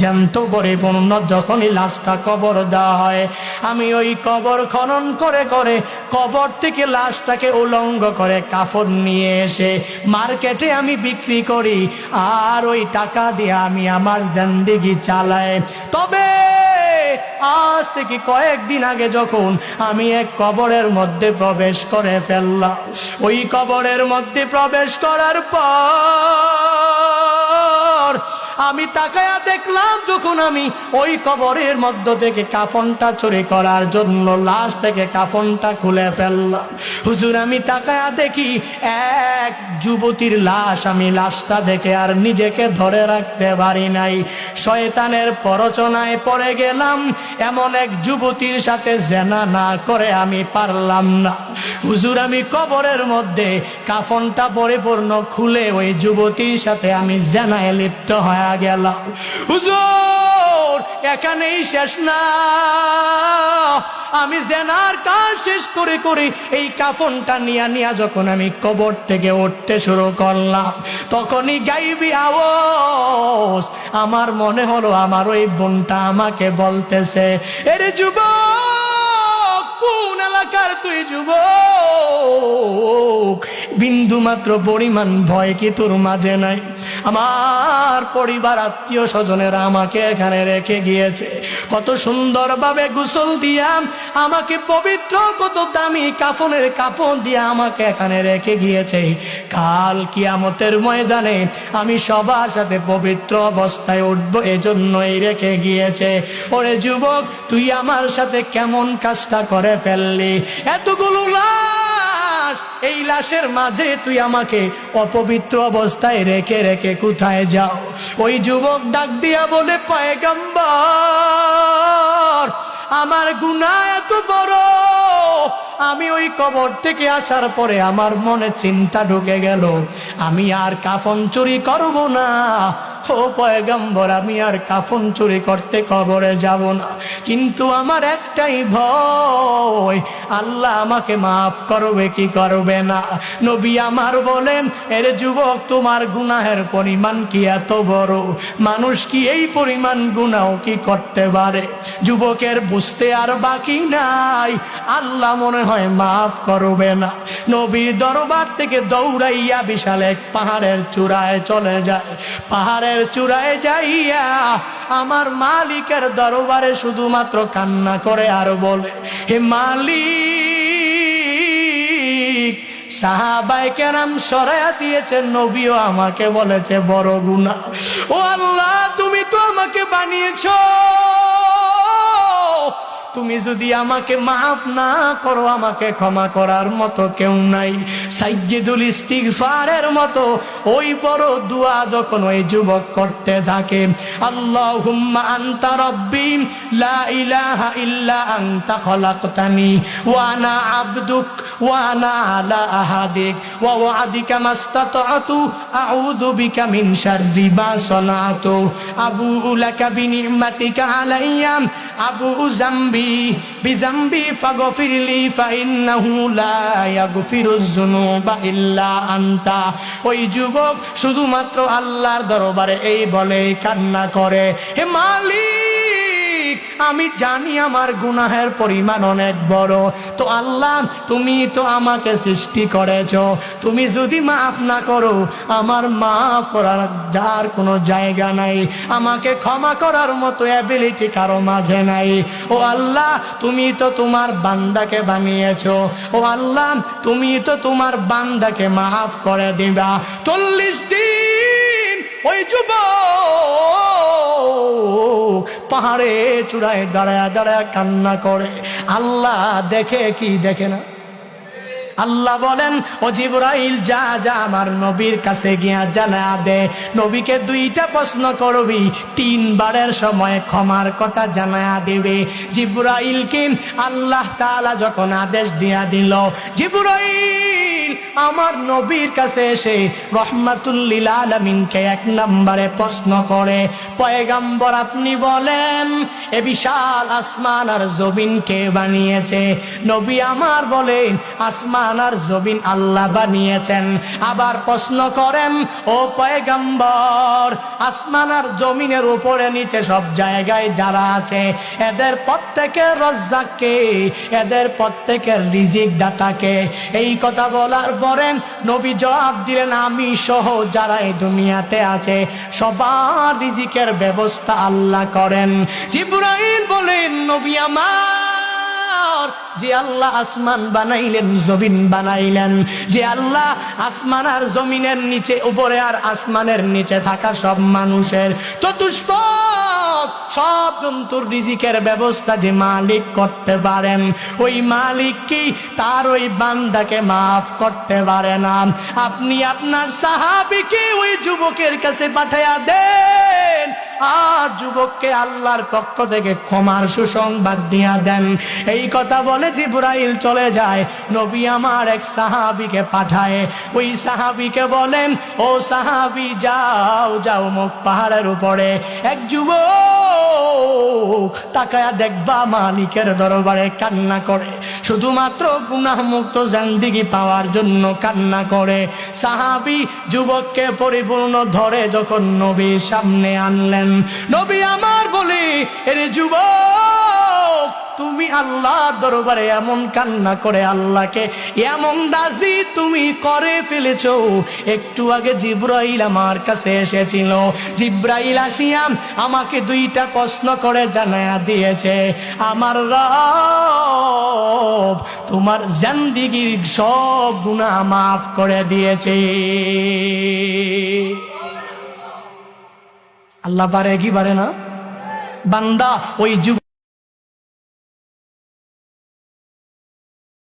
জ্যান্ত পরিপূর্ণ যখনই লাশটা কবর দেওয়া হয়, আমি ওই কবর খনন করে করে কবর থেকে লাশটাকে উলঙ্গ করে কাফন নিয়ে এসে মার্কেটে আমি বিক্রি করি, আর ওই টাকা দিয়ে আমি আমার জিন্দেগি চালাই। তবে আজ থেকে কয়েকদিন আগে যখন আমি এক কবরের মধ্যে প্রবেশ করে ফেললাম, ওই কবরের মধ্যে প্রবেশ করার পর আমি তাকায়া দেখলাম, যখন আমি ওই কবরের মধ্য থেকে কাফনটা চুরি করার জন্য লাশ থেকে কাফনটা খুলে ফেললাম, হুজুর আমি তাকায়া দেখি এক যুবতীর লাশ। আমি লাশটা দেখে আর নিজেকে ধরে রাখতে পারি নাই, শয়তানের প্ররোচনায় পড়ে গেলাম। এমন এক যুবতীর সাথে জেনা না করে আমি পারলাম না। হুজুর আমি কবরের মধ্যে কাফনটা পরিপূর্ণ খুলে ওই যুবতীর সাথে আমি জেনায় লিপ্ত হয়ে গেলাম। হুজুর এখানেই শেষ না, আমি জেনার কাজ শেষ করে করে এই কাফনটা নিয়া যখন আমি কবর থেকে উঠতে শুরু করলাম, তখনই গাইবি আওয়াজ আমার মনে হলো আমার ওই বোনটা আমাকে বলতেছে, এরে যুবক কোন এলাকার তুই যুবক? বিন্দু মাত্র পরিমাণ ভয় কি তোর মাঝে নাই? আমার পরিবার আত্মীয় স্বজনেরা আমাকে এখানে রেখে গিয়েছে, কত সুন্দরভাবে গোসল দিয়া আমাকে পবিত্র, কত দামি কাফনের কাপড় দিয়ে আমাকে এখানে রেখে গিয়েছে। কাল কিয়ামতের ময়দানে আমি সবার সাথে পবিত্র অবস্থায় উঠবো, এজন্যই রেখে গিয়েছে। ওরে যুবক তুই আমার সাথে কেমন কাজটা করে ফেললি? এতগুলো লাশ, এই লাশের মাঝে তুই আমাকে অপবিত্র অবস্থায় রেখে রেখে কোথায় যাও? ওই যুবক ডাক দিয়া বলে, পয়গম্বর আমার গুনাহ এত বড়, আমি ওই কবর থেকে আসার পরে আমার মনে চিন্তা ঢুকে গেল আমি আর কাফন চুরি করব না। ও পয়গম্বর আমি আর কাফন চুরি করতে কবরে যাব না, কিন্তু আমার একটাই ভয়, আল্লাহ আমাকে মাফ করবে কি করবে না? নবী আমার বলেন, এর যুবক তোমার গুনাহের পরিমাণ কি এত বড়? মানুষ কি এই পরিমাণ গুনাহ কি করতে পারে? যুবকের বুঝতে আর বাকি নাই, আল্লাহ মনে হয় মাফ করবে না। নবীর দরবার থেকে দৌড়াইয়া বিশাল এক পাহাড়ের চূড়ায় চলে যায়। পাহাড়ের চূড়ায় যাইয়া আমার মালিকের দরবারে শুধুমাত্র কান্না করে আর বলে, হে মালিক, সাহাবায়ে কেরাম সরায়া দিয়েছেন, নবীও আমাকে বলেছে বড় গুনাহ। ও আল্লাহ তুমি তো আমাকে বানিয়েছো, তুমি যদি আমাকে মাফ না করো, আমাকে ক্ষমা করার মতো কেউ নাই। সাইয়্যিদুল ইস্তিগফারের মতো ওই বড় দোয়া যখন ওই যুবক করতে থাকে, আল্লাহুম্মা আনতা রাব্বি লা ইলাহা ইল্লা আনতা খলাকতানি ওয়া আনা আবদুক ওয়া আনা আলা আহাদিক ওয়া ওয়া'দিকা মাসতাতআতু আউযু বিকা মিন শাররি মা সানাতু আবুউ লাকা বিনি'মাতিকা আলাইয়া আবুউ যামবি বিযামবি ফাগফিরলি ফাইন্নাহু লা ইয়াগফিরুয যুনুবা ইল্লা আনতা। ওই যুবক শুধুমাত্র আল্লাহর দরবারে এই বলে কান্না করে, হে মালিক আমি জানি আমার গুনাহের পরিমাণ অনেক বড়, তো আল্লাহ তুমি তো আমাকে সৃষ্টি করেছো, তুমি যদি মাফ না করো আমার মাফ করার যার কোনো জায়গা নাই, আমাকে ক্ষমা করার মতো অ্যাবিলিটি কারো মাঝে নাই। ও আল্লাহ তুমি তো তোমার বান্দাকে বানিয়েছো, ও আল্লাহ তুমি তো তোমার বান্দাকে মাফ করে দিবা। 40 দিন ওই যুবক পাহাড়ে চূড়ায় দাঁড়ায় দাঁড়ায় কান্না করে। আল্লাহ দেখে কি দেখে না? আল্লাহ বলেন, ও জিবরাইল যা যা আমার নবীর কাছে গিয়া জানা দে, নবীকে 2টা প্রশ্ন করবি, 3 বারের সময় ক্ষমার কথা জানা দিবে। জিবরাইলকে আল্লাহ তাআলা যখন আদেশ দিয়া দিল, জিবরাইল আমার নবীর কাছে এসে রহমাতুল লিল আলামিনকে এক নম্বরে প্রশ্ন করে, পয়গম্বর আপনি বলেন এ বিশাল আসমান আর জমিন কে বানিয়েছে? নবী আমার বলেন আসমান আর জমিন আল্লাহ বানিয়েছেন। আবার প্রশ্ন করেন, ও পয়গম্বর আসমান আর জমিনের উপরে নিচে সব জায়গায় যারা আছে এদের প্রত্যেকের রাজ্জাক কে? এদের প্রত্যেকের রিজিক দাতা কে? এই কথা বলার পরে নবী জবাব দিলেন, আমি সহ যারা এই দুনিয়াতে আছে সবার রিজিকের ব্যবস্থা আল্লাহ করেন। জিবরাইল বলেন, নবী আমার, যে আল্লাহ আসমান বানাইলেন জমিন বানাইলেন, যে আল্লাহ আসমান আর জমিনের নিচে উপরে আর আসমানের নিচে থাকা সব মানুষের চতুষ্পদ সব জন্তুর রিজিকের ব্যবস্থা যে মালিক করতে পারেন, ওই মালিক কি তার ওই বান্দাকে মাফ করতে পারে না? আপনি আপনার সাহাবীকে ওই যুবকের কাছে পাঠাইয়া দেন, আর যুবককে আল্লাহর পক্ষ থেকে ক্ষমার সুসংবাদ দিয়া দেন। এই কথা বলে জিবরাইল চলে যায়। নবী আমার এক সাহাবীকে পাঠায়, ওই সাহাবীকে বলেন, ও সাহাবী যাও যাও মুখ পাহাড়ের উপরে এক যুবক তাকায়া দেখবা মালিকের দরবারে কান্না করে, শুধুমাত্র গুনাহ মুক্ত জিন্দেগি পাওয়ার জন্য কান্না করে। সাহাবী যুবককে পরিপূর্ণ ধরে যখন নবীর সামনে আনলেন, নবী আমার বলে, এর যুবক তুমি আল্লাহর দরবারে এমন কান্না করে আল্লাহকে এমন রাজি তুমি করে ফেলেছো। একটু আগে জিবরাইল আমার কাছে এসেছিল, জিবরাইল আসিয়া আমাকে দুইটা প্রশ্ন করে জানায়া দিয়েছে, আমার রব তোমার জিন্দেগীর সব গুনাহ মাফ করে দিয়েছে। আল্লাহ পারে কি পারে না? বান্দা ওই যুগ